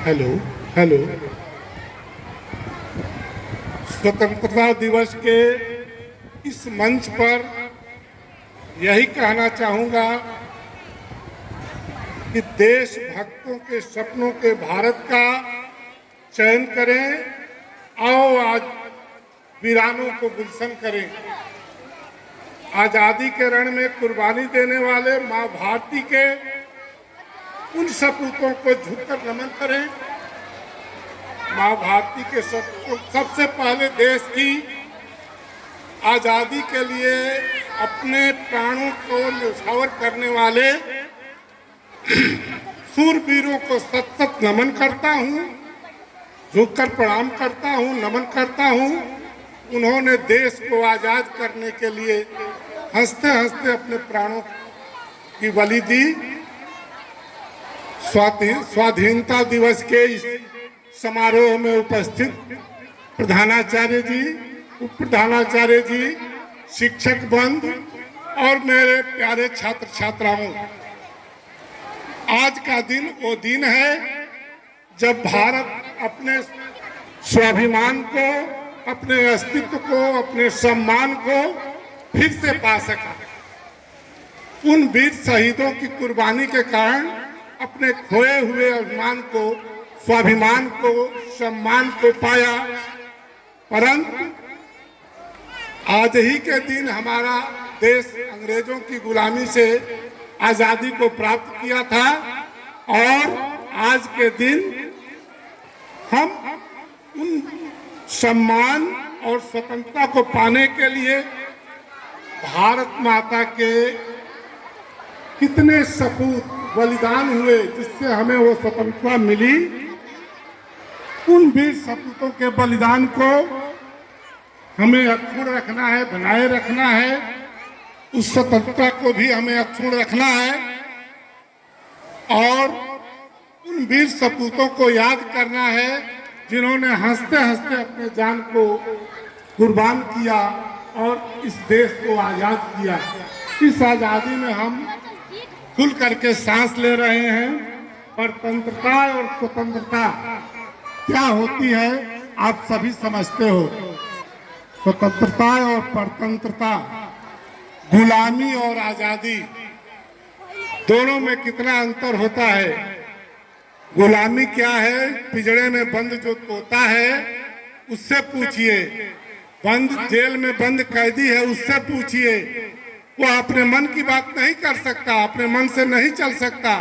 Hello hello. स्वतंत्रता दिवस के इस मंच पर यही कहना चाहूँगा कि देशभक्तों के सपनों के भारत का चयन करें। आओ आज वीरानों को गुलशन करें। आज़ादी के रण में कुर्बानी देने वाले माँ भारती के उन सपूतों को झुककर नमन करें। माँ भारती के सबसे पहले देश की आज़ादी के लिए अपने प्राणों को न्यौछावर करने वाले सूरवीरों को सत सत नमन करता हूँ, झुककर प्रणाम करता हूँ, नमन करता हूँ। उन्होंने देश को आज़ाद करने के लिए हंसते हंसते अपने प्राणों की बलि दी। स्वाधीनता दिवस के इस समारोह में उपस्थित प्रधानाचार्य जी, उप प्रधानाचार्य जी, शिक्षक बंद और मेरे प्यारे छात्र छात्राओं, आज का दिन वो दिन है जब भारत अपने स्वाभिमान को, अपने अस्तित्व को, अपने सम्मान को फिर से पा सका। उन वीर शहीदों की कुर्बानी के कारण अपने खोए हुए अभिमान को, स्वाभिमान को, सम्मान को पाया। परंतु आज ही के दिन हमारा देश अंग्रेजों की गुलामी से आज़ादी को प्राप्त किया था और आज के दिन हम उन सम्मान और स्वतंत्रता को पाने के लिए भारत माता के कितने सपूत बलिदान हुए जिससे हमें वो स्वतंत्रता मिली। उन वीर सपूतों के बलिदान को हमें अक्षुण्ण रखना है, बनाए रखना है। उस स्वतंत्रता को भी हमें अक्षुण्ण रखना है और उन वीर सपूतों को याद करना है जिन्होंने हंसते हंसते अपने जान को कुर्बान किया और इस देश को आज़ाद किया। इस आज़ादी में हम खुल करके सांस ले रहे हैं। परतंत्रता और स्वतंत्रता क्या होती है आप सभी समझते हो। स्वतंत्रता और परतंत्रता, गुलामी और आज़ादी, दोनों में कितना अंतर होता है। गुलामी क्या है? पिंजड़े में बंद जो तोता है उससे पूछिए, बंद जेल में बंद कैदी है उससे पूछिए। वो अपने मन की बात नहीं कर सकता, अपने मन से नहीं चल सकता।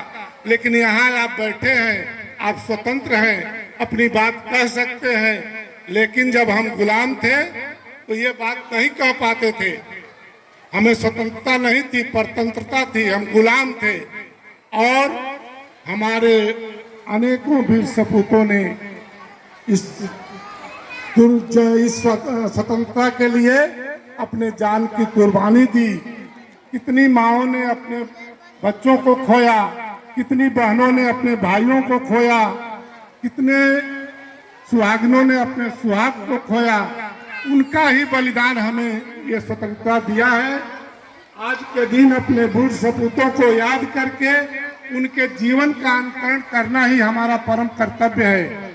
लेकिन यहाँ आप बैठे हैं, आप स्वतंत्र हैं, अपनी बात कह सकते हैं। लेकिन जब हम गुलाम थे तो ये बात नहीं कह पाते थे। हमें स्वतंत्रता नहीं थी, परतंत्रता थी, हम गुलाम थे। और हमारे अनेकों वीर सपूतों ने इस स्वतंत्रता के लिए अपने जान की कुर्बानी दी। कितनी माओं ने अपने बच्चों को खोया, कितनी बहनों ने अपने भाइयों को खोया, कितने सुहागनों ने अपने सुहाग को खोया। उनका ही बलिदान हमें ये स्वतंत्रता दिया है। आज के दिन अपने वीर सपूतों को याद करके उनके जीवन का अनुकरण करना ही हमारा परम कर्तव्य है।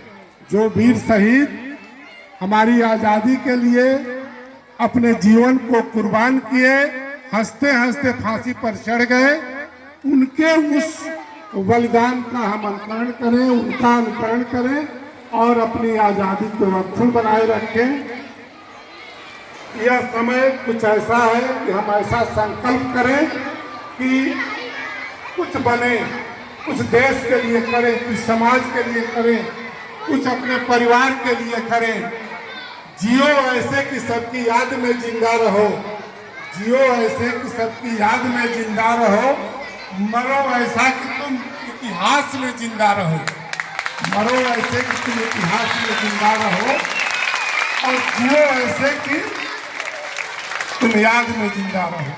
जो वीर शहीद हमारी आज़ादी के लिए अपने जीवन को कुर्बान किए, हंसते हंसते फांसी पर चढ़ गए, उनके उस बलिदान का हम अनुकरण करें, उनका अनुकरण करें और अपनी आज़ादी को अक्षुण्ण बनाए रखें। यह समय कुछ ऐसा है कि हम ऐसा संकल्प करें कि कुछ बने, कुछ देश के लिए करें, कुछ समाज के लिए करें, कुछ अपने परिवार के लिए करें। जियो ऐसे कि सबकी याद में जिंदा रहो, जियो ऐसे कि सबकी याद में जिंदा रहो, मरो ऐसा कि तुम इतिहास में जिंदा रहो, मरो ऐसे कि तुम इतिहास में जिंदा रहो और जियो ऐसे कि तुम याद में जिंदा रहो।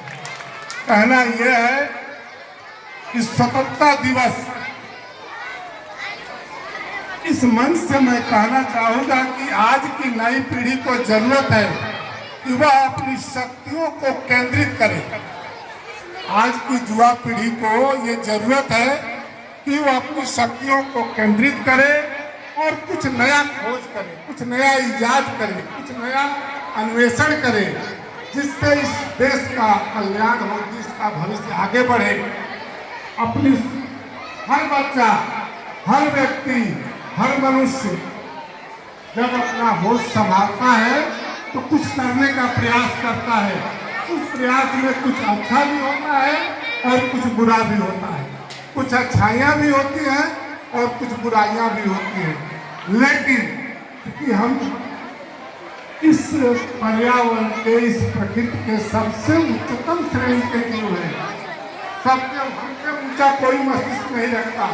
कहना यह है कि स्वतंत्रता दिवस, इस मंच से मैं कहना चाहूँगा कि आज की नई पीढ़ी को जरूरत है कि वह अपनी शक्तियों को केंद्रित करे। आज की युवा पीढ़ी को ये जरूरत है कि वो अपनी शक्तियों को केंद्रित करे और कुछ नया खोज करे, कुछ नया इजाद करे, कुछ नया अन्वेषण करे, जिससे इस देश का कल्याण हो, देश का भविष्य आगे बढ़े। अपनी हर बच्चा, हर व्यक्ति, हर मनुष्य जब अपना होश संभालता है तो कुछ करने का प्रयास करता है। उस प्रयास में कुछ अच्छा भी होता है और कुछ बुरा भी होता है, कुछ अच्छाइयाँ भी होती हैं और कुछ बुराइयाँ भी होती हैं। लेकिन क्योंकि हम इस पर्यावरण के, इस प्रकृति के सबसे उच्चतम श्रेणी के जीव हैं, सबसे हमसे ऊंचा कोई मस्तिष्क नहीं रखता।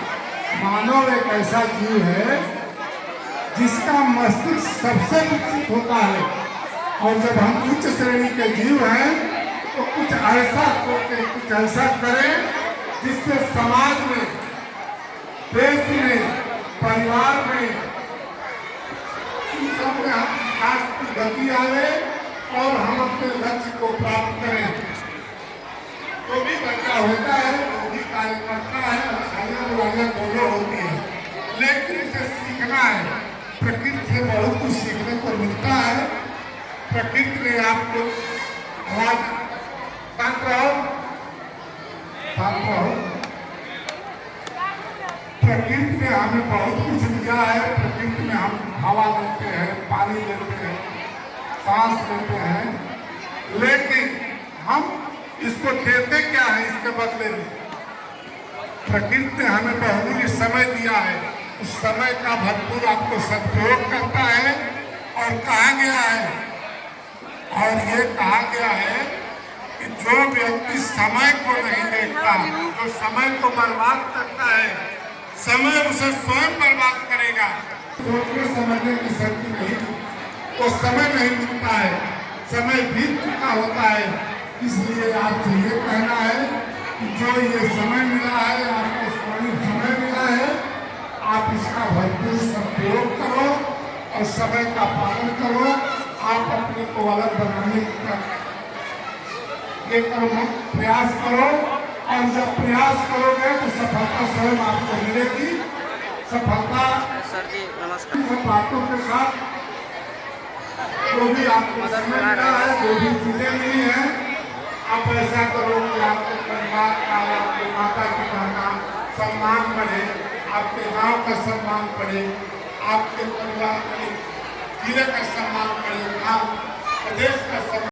मानव एक ऐसा जीव है जिसका मस्तिष्क सबसे विकसित होता है, और जब हम उच्च श्रेणी के जीव हैं तो कुछ ऐसा सोचें, कुछ ऐसा करें जिससे समाज में, देश में, परिवार में, इन सब में हम विकास की गति आवे और हम अपने लक्ष्य को प्राप्त करें। जो भी बच्चा होता है वो भी कार्य करता है, अच्छाइयाँ बुराइयाँ दोनों होती है, लेकिन इसे सीखना है। प्रकृति से बहुत कुछ सीखने को मिलता है। प्रकृति ने आपको आवाज शांत रहो, शांत रहो। प्रकृति ने हमें बहुत कुछ दिया है। प्रकृति में हम हवा लेते हैं, पानी लेते हैं, सांस लेते हैं, लेकिन हम इसको देते क्या है इसके बदले में? प्रकृति ने हमें बहुमूल्य समय दिया है, उस समय का भरपूर आपको सदुपयोग करता है। और कहा गया है, और ये कहा गया है कि जो व्यक्ति समय को नहीं देखता, जो समय को बर्बाद करता है, समय उसे स्वयं बर्बाद करेगा। सोचने समझने की शक्ति नहीं, तो समय नहीं मिलता है, समय बीत चुका होता है। इसलिए आपसे ये कहना है कि जो ये समय मिला है, आपको स्वर्णिम समय मिला है, आप इसका भरपूर सदुपयोग करो और समय का पालन करो। आप अपने को अलग बनाने का ये करो, प्रयास करो, और जब प्रयास करोगे तो सफलता स्वयं आपको मिलेगी। सफलता बातों के साथ जो भी आपको समय मिला है, जो भी चीजें मिली हैं, आप ऐसा करो कि आपके परिवार का, आपके माता पिता का सम्मान बढ़े, आपके गांव का सम्मान बढ़े, आपके परिवार के जिले का सम्मान बढ़े, प्रदेश का सम्मान